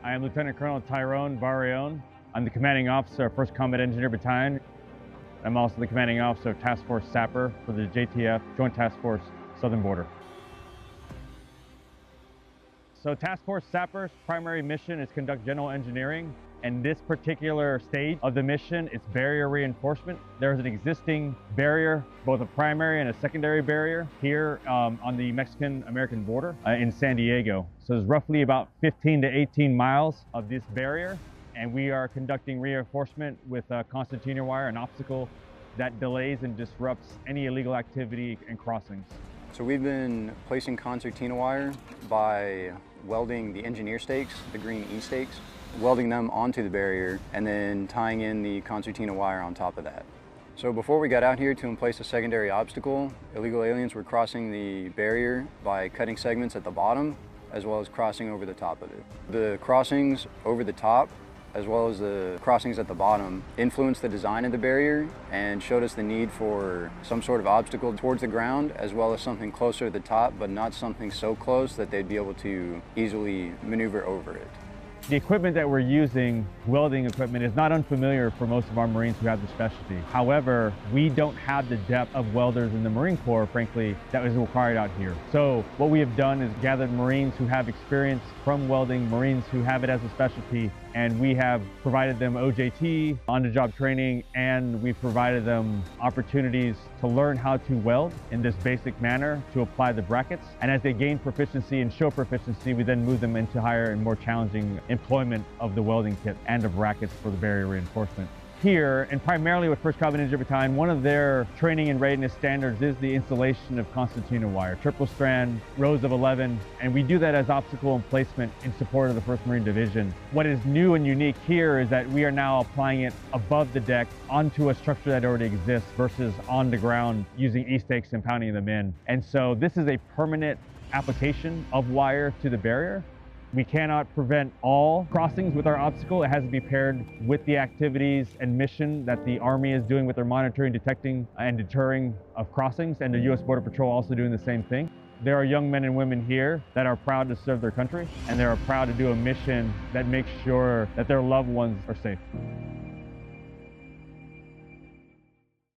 I am Lieutenant Colonel Tyrone Barrione. I'm the commanding officer of 1st Combat Engineer Battalion. I'm also the commanding officer of Task Force Sapper for the JTF, Joint Task Force Southern Border. So Task Force Sapper's primary mission is conduct general engineering. And this particular stage of the mission is barrier reinforcement. There's an existing barrier, both a primary and a secondary barrier here on the Mexican-American border in San Diego. So there's roughly about 15 to 18 miles of this barrier. And we are conducting reinforcement with concertina wire, an obstacle that delays and disrupts any illegal activity and crossings. So we've been placing concertina wire by welding the engineer stakes, the green E stakes, welding them onto the barrier and then tying in the concertina wire on top of that. So before we got out here to place a secondary obstacle, illegal aliens were crossing the barrier by cutting segments at the bottom as well as crossing over the top of it. The crossings over the top as well as the crossings at the bottom influenced the design of the barrier and showed us the need for some sort of obstacle towards the ground as well as something closer to the top, but not something so close that they'd be able to easily maneuver over it. The equipment that we're using, welding equipment, is not unfamiliar for most of our Marines who have the specialty. However, we don't have the depth of welders in the Marine Corps, frankly, that is required out here. So what we have done is gathered Marines who have experience from welding, Marines who have it as a specialty, and we have provided them OJT, on-the-job training, and we've provided them opportunities to learn how to weld in this basic manner to apply the brackets. And as they gain proficiency and show proficiency, we then move them into higher and more challenging employment of the welding kit and the brackets for the barrier reinforcement. Here, and primarily with 1st Combat Engineer Battalion, one of their training and readiness standards is the installation of concertina wire, triple strand, rows of 11, and we do that as obstacle emplacement in support of the 1st Marine Division. What is new and unique here is that we are now applying it above the deck onto a structure that already exists versus on the ground using E-stakes and pounding them in. And so this is a permanent application of wire to the barrier. We cannot prevent all crossings with our obstacle. It has to be paired with the activities and mission that the Army is doing with their monitoring, detecting, and deterring of crossings, and the U.S. Border Patrol also doing the same thing. There are young men and women here that are proud to serve their country, and they are proud to do a mission that makes sure that their loved ones are safe.